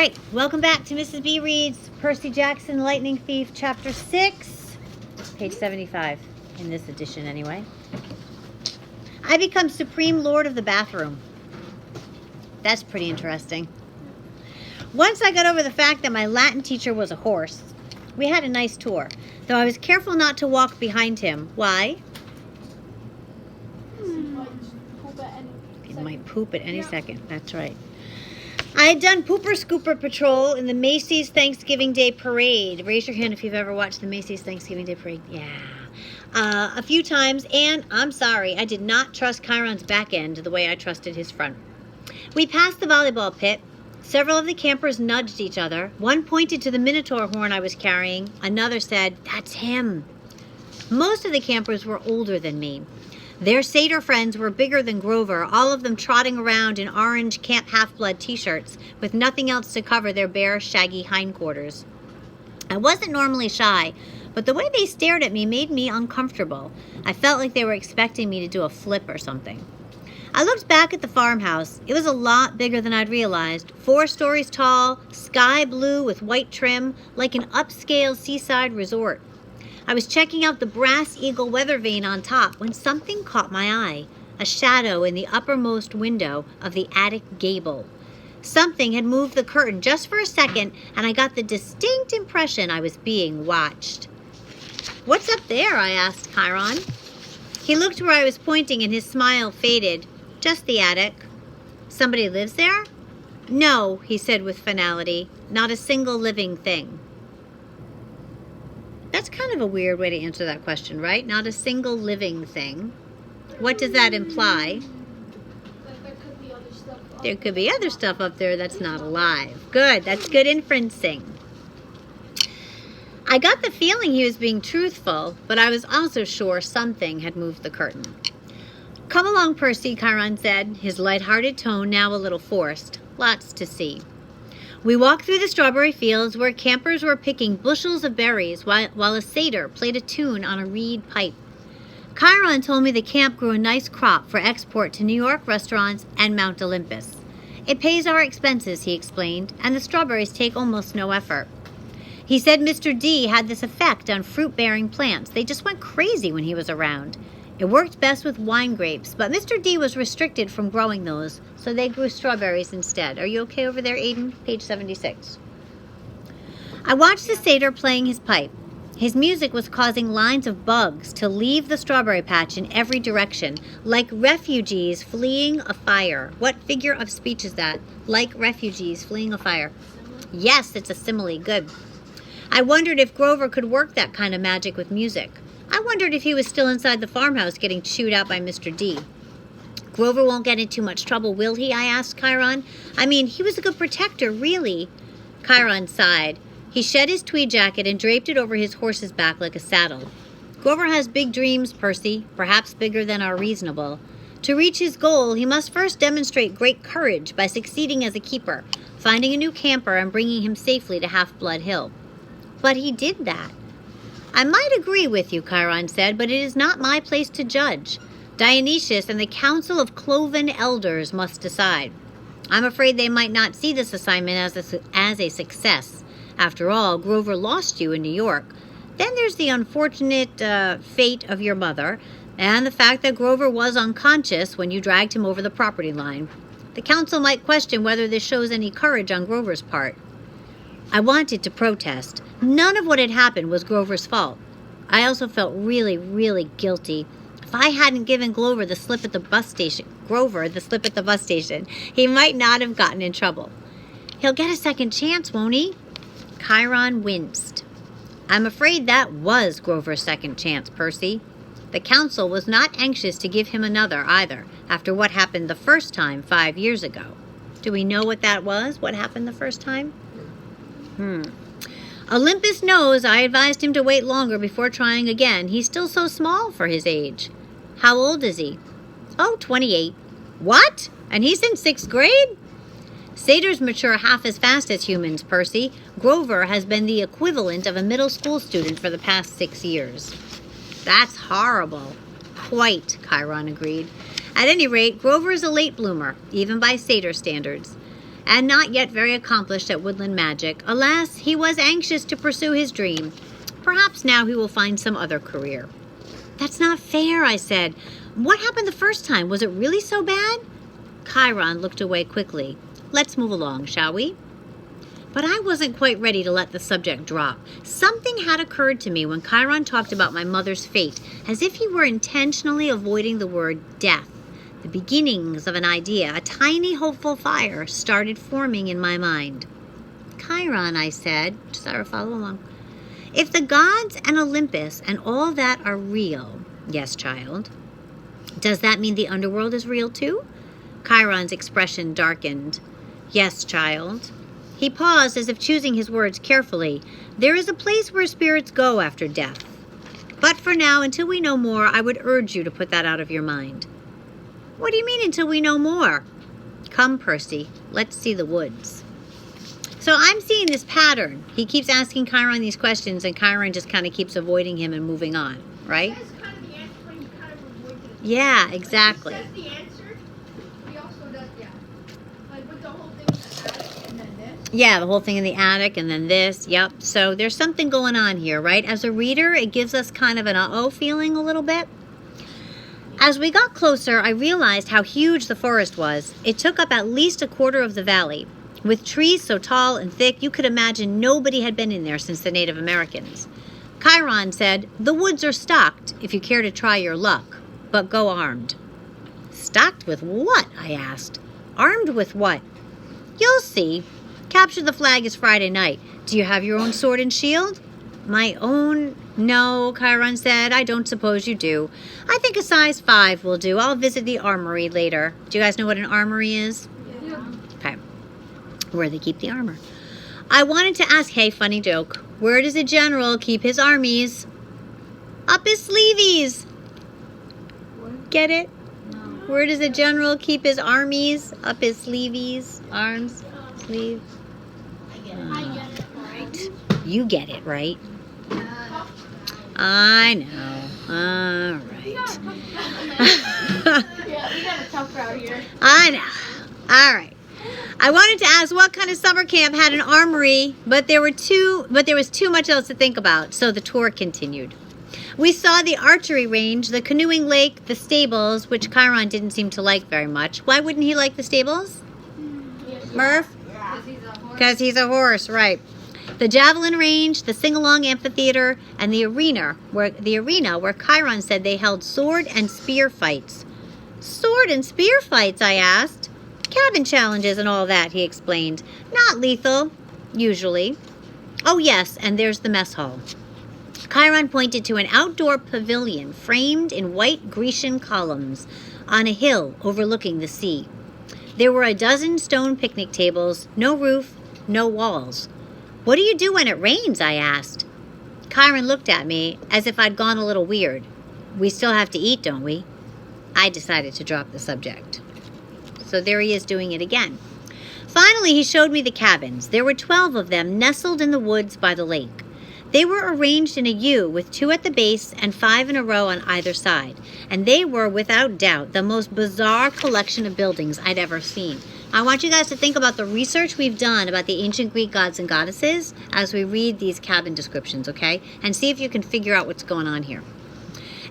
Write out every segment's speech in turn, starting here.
right, welcome back to Mrs. B Reads Percy Jackson, Lightning Thief, Chapter 6, page 75, in this edition anyway. I become Supreme Lord of the Bathroom. That's pretty interesting. Once I got over the fact that my Latin teacher was a horse, we had a nice tour, though I was careful not to walk behind him. Why? He might poop at any second. That's right. I had done Pooper Scooper Patrol in the Macy's Thanksgiving Day Parade. Raise your hand if you've ever watched the Macy's Thanksgiving Day Parade. Yeah. A few times, and I'm sorry, I did not trust Chiron's back end the way I trusted his front. We passed the volleyball pit. Several of the campers nudged each other. One pointed to the Minotaur horn I was carrying. Another said, "That's him." Most of the campers were older than me. Their satyr friends were bigger than Grover, all of them trotting around in orange Camp Half-Blood t-shirts with nothing else to cover their bare, shaggy hindquarters. I wasn't normally shy, but the way they stared at me made me uncomfortable. I felt like they were expecting me to do a flip or something. I looked back at the farmhouse. It was a lot bigger than I'd realized. 4 stories tall, sky blue with white trim, like an upscale seaside resort. I was checking out the brass eagle weather vane on top when something caught my eye. A shadow in the uppermost window of the attic gable. Something had moved the curtain just for a second, and I got the distinct impression I was being watched. "What's up there?" I asked Chiron. He looked where I was pointing and his smile faded. "Just the attic." "Somebody lives there?" "No," he said with finality. "Not a single living thing." That's kind of a weird way to answer that question, right? Not a single living thing. What does that imply? There could be other stuff up there that's not alive. Good, that's good inferencing. I got the feeling he was being truthful, but I was also sure something had moved the curtain. "Come along, Percy," Chiron said, his lighthearted tone now a little forced. "Lots to see." We walked through the strawberry fields where campers were picking bushels of berries while a satyr played a tune on a reed pipe. Chiron told me the camp grew a nice crop for export to New York restaurants and Mount Olympus. "It pays our expenses," he explained, "and the strawberries take almost no effort." He said Mr. D had this effect on fruit-bearing plants. They just went crazy when he was around. It worked best with wine grapes, but Mr. D was restricted from growing those, so they grew strawberries instead. Are you okay over there, Aiden? Page 76. I watched the satyr playing his pipe. His music was causing lines of bugs to leave the strawberry patch in every direction, like refugees fleeing a fire. What figure of speech is that? Like refugees fleeing a fire. Yes, it's a simile. Good. I wondered if Grover could work that kind of magic with music. I wondered if he was still inside the farmhouse getting chewed out by Mr. D. "Grover won't get in too much trouble, will he?" I asked Chiron. "I mean, he was a good protector, really." Chiron sighed. He shed his tweed jacket and draped it over his horse's back like a saddle. "Grover has big dreams, Percy, perhaps bigger than are reasonable. To reach his goal, he must first demonstrate great courage by succeeding as a keeper, finding a new camper and bringing him safely to Half-Blood Hill." "But he did that." "I might agree with you," Chiron said, "but it is not my place to judge. Dionysius and the Council of Cloven Elders must decide. I'm afraid they might not see this assignment as a success. After all, Grover lost you in New York. Then there's the unfortunate fate of your mother, and the fact that Grover was unconscious when you dragged him over the property line. The council might question whether this shows any courage on Grover's part." I wanted to protest. None of what had happened was Grover's fault. I also felt really, really guilty. If I hadn't given Grover the slip at the bus station, he might not have gotten in trouble. "He'll get a second chance, won't he?" Chiron winced. "I'm afraid that was Grover's second chance, Percy. The council was not anxious to give him another either, after what happened the first time 5 years ago. Do we know what that was? What happened the first time? Olympus knows I advised him to wait longer before trying again. He's still so small for his age." "How old is he?" "Oh, 28. "What? And he's in 6th grade?" "Satyrs mature half as fast as humans, Percy. Grover has been the equivalent of a middle school student for the past 6 years. "That's horrible." "Quite," Chiron agreed. "At any rate, Grover is a late bloomer, even by satyr standards. and not yet very accomplished at woodland magic. Alas, he was anxious to pursue his dream. Perhaps now he will find some other career. That's not fair, I said. What happened the first time? Was it really so bad? Chiron looked away quickly. Let's move along, shall we? But I wasn't quite ready to let the subject drop. Something had occurred to me when Chiron talked about my mother's fate, as if he were intentionally avoiding the word death. The beginnings of an idea, a tiny hopeful fire, started forming in my mind. Chiron, I said, Sarah, follow along. If the gods and Olympus and all that are real, yes, child, does that mean the underworld is real too? Chiron's expression darkened. Yes, child. He paused as if choosing his words carefully. There is a place where spirits go after death. But for now, until we know more, I would urge you to put that out of your mind. What do you mean until we know more? Come, Percy, let's see the woods. So I'm seeing this pattern. He keeps asking Chiron these questions, and Chiron just kind of keeps avoiding him and moving on, right? That's kind of the answer when you kind of avoid it. Yeah, exactly. He says the answer. He also does, yeah. Like with the whole thing in the attic and then this. Yeah, the whole thing in the attic and then this. Yep. So there's something going on here, right? As a reader, it gives us kind of an uh-oh feeling a little bit. As we got closer, I realized how huge the forest was. It took up at least a quarter of the valley. With trees so tall and thick, you could imagine nobody had been in there since the Native Americans. Chiron said, the woods are stocked if you care to try your luck, but go armed. Stocked with what? I asked. Armed with what? You'll see. Capture the flag is Friday night. Do you have your own sword and shield? My own? No, Chiron said. I don't suppose you do. I think a size 5 will do. I'll visit the armory later. Do you guys know what an armory is? Yeah. Okay. Where they keep the armor. I wanted to ask, hey, funny joke. Where does a general keep his armies? Up his sleeveys. Get it? No. Where does a general keep his armies? Up his sleeveys, arms, sleeves. I get it. Right. You get it, right? I know. All right. Yeah, we got a tough crowd here. I know. All right. I wanted to ask what kind of summer camp had an armory, but there was too much else to think about, so the tour continued. We saw the archery range, the canoeing lake, the stables, which Chiron didn't seem to like very much. Why wouldn't he like the stables? Murph? Because he's a horse, right. The javelin range, the sing-along amphitheater, and the arena where Chiron said they held sword and spear fights. Sword and spear fights, I asked. Cabin challenges and all that, he explained. Not lethal, usually. Oh yes, and there's the mess hall. Chiron pointed to an outdoor pavilion framed in white Grecian columns on a hill overlooking the sea. There were a dozen stone picnic tables, no roof, no walls. What do you do when it rains? I asked. Chiron looked at me as if I'd gone a little weird. We still have to eat, don't we? I decided to drop the subject. So there he is doing it again. Finally, he showed me the cabins. There were 12 of them nestled in the woods by the lake. They were arranged in a U with 2 at the base and 5 in a row on either side. And they were, without doubt, the most bizarre collection of buildings I'd ever seen. I want you guys to think about the research we've done about the ancient Greek gods and goddesses as we read these cabin descriptions, okay? And see if you can figure out what's going on here.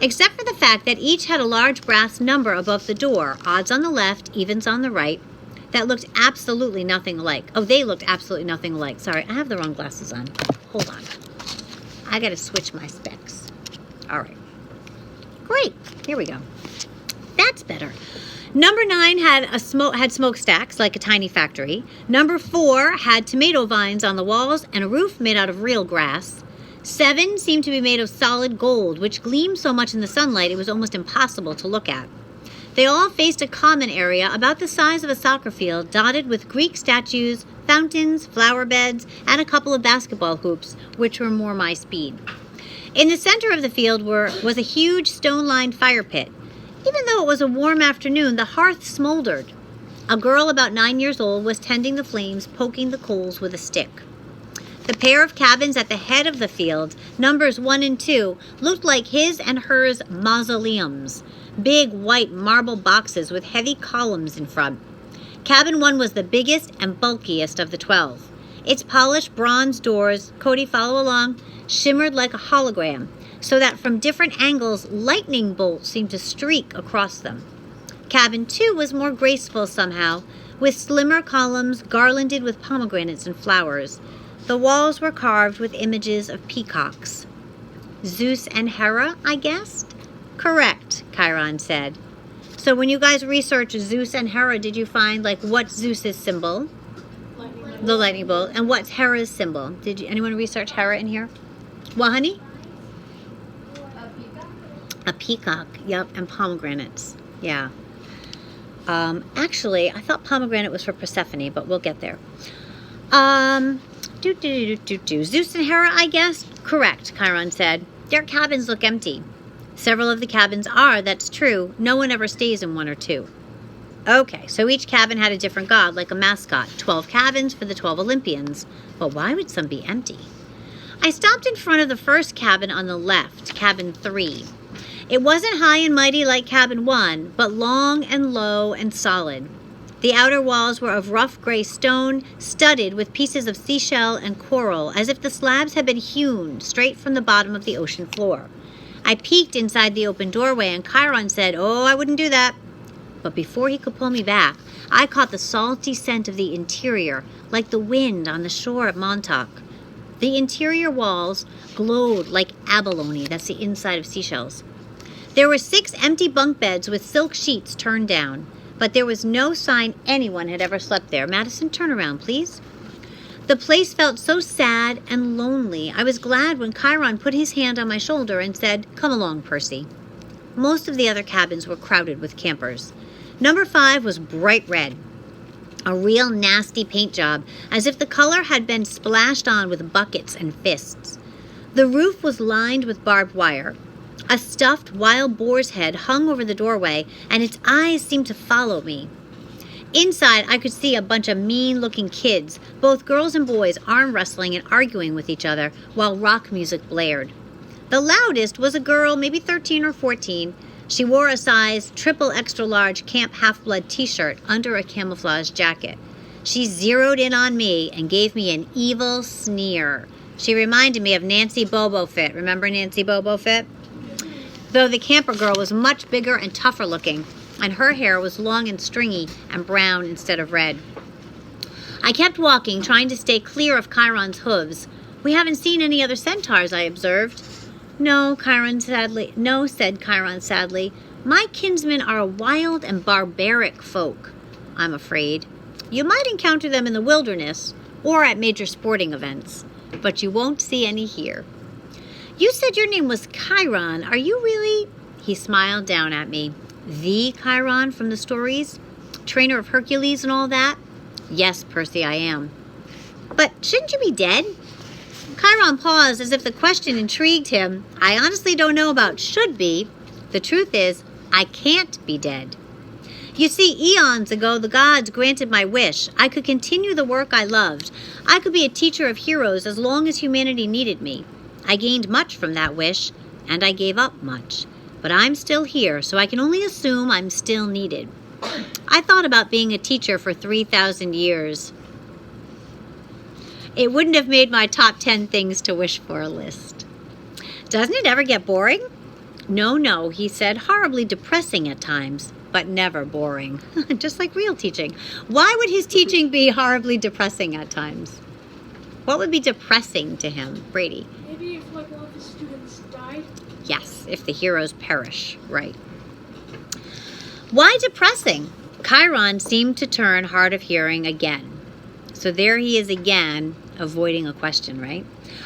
Except for the fact that each had a large brass number above the door, odds on the left, evens on the right, that looked absolutely nothing alike. Oh, they looked absolutely nothing alike. Sorry, I have the wrong glasses on. Hold on. I gotta switch my specs. All right. Great. Here we go. That's better. Number 9 had smokestacks like a tiny factory. Number 4 had tomato vines on the walls and a roof made out of real grass. 7 seemed to be made of solid gold, which gleamed so much in the sunlight it was almost impossible to look at. They all faced a common area about the size of a soccer field, dotted with Greek statues, fountains, flower beds, and a couple of basketball hoops, which were more my speed. In the center of the field was a huge stone-lined fire pit. Even though it was a warm afternoon, the hearth smoldered. A girl about 9 years old was tending the flames, poking the coals with a stick. The pair of cabins at the head of the field, numbers 1 and 2, looked like his and hers mausoleums, big white marble boxes with heavy columns in front. Cabin 1 was the biggest and bulkiest of the 12. Its polished bronze doors, Cody, follow along, shimmered like a hologram, so that from different angles, lightning bolts seemed to streak across them. Cabin 2 was more graceful somehow, with slimmer columns garlanded with pomegranates and flowers. The walls were carved with images of peacocks. Zeus and Hera, I guessed? Correct, Chiron said. So when you guys researched Zeus and Hera, did you find, like, what's Zeus's symbol? The lightning bolt. And what's Hera's symbol? Did anyone research Hera in here? What, honey? A peacock. Yep, and pomegranates. Yeah. Actually, I thought pomegranate was for Persephone, but we'll get there. Zeus and Hera, I guess? Correct, Chiron said. Their cabins look empty. Several of the cabins are, that's true. No one ever stays in one or two. Okay, so each cabin had a different god, like a mascot. 12 cabins for the 12 Olympians. But why would some be empty? I stopped in front of the first cabin on the left, cabin 3. It wasn't high and mighty like cabin 1, but long and low and solid. The outer walls were of rough gray stone, studded with pieces of seashell and coral, as if the slabs had been hewn straight from the bottom of the ocean floor. I peeked inside the open doorway, and Chiron said, "Oh, I wouldn't do that." But before he could pull me back, I caught the salty scent of the interior, like the wind on the shore at Montauk. The interior walls glowed like abalone, that's the inside of seashells. There were 6 empty bunk beds with silk sheets turned down, but there was no sign anyone had ever slept there. Madison, turn around, please. The place felt so sad and lonely. I was glad when Chiron put his hand on my shoulder and said, "Come along, Percy." Most of the other cabins were crowded with campers. Number 5 was bright red, a real nasty paint job, as if the color had been splashed on with buckets and fists. The roof was lined with barbed wire. A stuffed wild boar's head hung over the doorway, and its eyes seemed to follow me. Inside, I could see a bunch of mean-looking kids, both girls and boys, arm wrestling and arguing with each other while rock music blared. The loudest was a girl, maybe 13 or 14. She wore a size triple extra large Camp Half-Blood t-shirt under a camouflage jacket. She zeroed in on me and gave me an evil sneer. She reminded me of Nancy Bobofit. Remember Nancy Bobofit? Though the camper girl was much bigger and tougher looking, and her hair was long and stringy and brown instead of red. I kept walking, trying to stay clear of Chiron's hooves. "We haven't seen any other centaurs," I observed. No, said Chiron sadly. "My kinsmen are a wild and barbaric folk, I'm afraid. You might encounter them in the wilderness or at major sporting events, but you won't see any here." "You said your name was Chiron. Are you really?" He smiled down at me. "The Chiron from the stories? Trainer of Hercules and all that?" "Yes, Percy, I am." "But shouldn't you be dead?" Chiron paused as if the question intrigued him. "I honestly don't know about should be. The truth is, I can't be dead. You see, eons ago, the gods granted my wish. I could continue the work I loved. I could be a teacher of heroes as long as humanity needed me. I gained much from that wish, and I gave up much. But I'm still here, so I can only assume I'm still needed. I thought about being a teacher for 3,000 years. It wouldn't have made my top 10 things to wish for list." "Doesn't it ever get boring?" No, he said, "horribly depressing at times, but never boring." Just like real teaching. Why would his teaching be horribly depressing at times? What would be depressing to him, Brady? Maybe if like one of the students died. Yes, if the heroes perish, right. Why depressing? Chiron seemed to turn hard of hearing again. So there he is again, avoiding a question, right?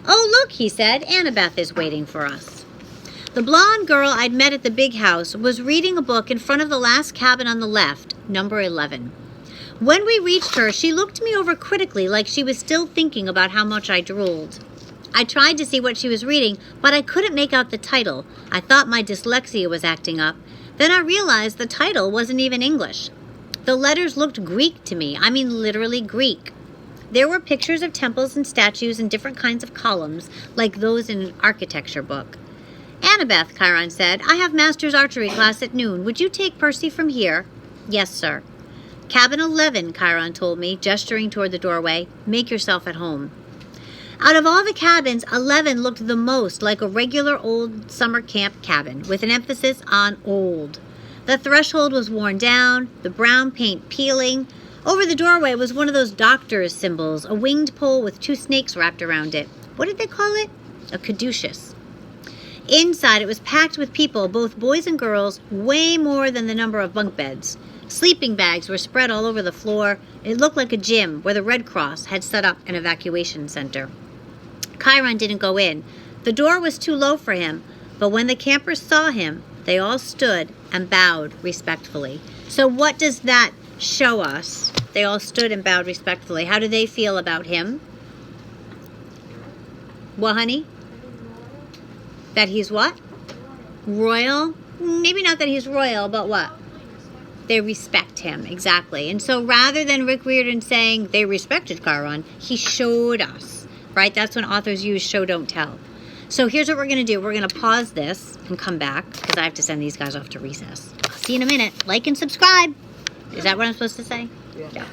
"Oh, look," he said, "Annabeth is waiting for us." The blonde girl I'd met at the big house was reading a book in front of the last cabin on the left, number 11. When we reached her, she looked me over critically like she was still thinking about how much I drooled. I tried to see what she was reading, but I couldn't make out the title. I thought my dyslexia was acting up. Then I realized the title wasn't even English. The letters looked Greek to me. I mean, literally Greek. There were pictures of temples and statues and different kinds of columns, like those in an architecture book. "Annabeth," Chiron said, "I have master's archery class at noon. Would you take Percy from here?" "Yes, sir." Cabin 11, Chiron told me, gesturing toward the doorway. Make yourself at home. Out of all the cabins, 11 looked the most like a regular old summer camp cabin, with an emphasis on old. The threshold was worn down, the brown paint peeling. Over the doorway was one of those doctor's symbols, a winged pole with 2 snakes wrapped around it. What did they call it? A caduceus. Inside, it was packed with people, both boys and girls, way more than the number of bunk beds. Sleeping bags were spread all over the floor. It looked like a gym where the Red Cross had set up an evacuation center. Chiron didn't go in. The door was too low for him, but when the campers saw him, they all stood and bowed respectfully. So what does that show us? They all stood and bowed respectfully. How do they feel about him? What, honey? That he's what? Royal? Maybe not that he's royal, but what? They respect him, exactly. And so rather than Rick Riordan saying they respected Chiron, he showed us, right? That's when authors use show, don't tell. So here's what we're going to do. We're going to pause this and come back because I have to send these guys off to recess. I'll see you in a minute. Like and subscribe. Is that what I'm supposed to say? Yeah. Yeah.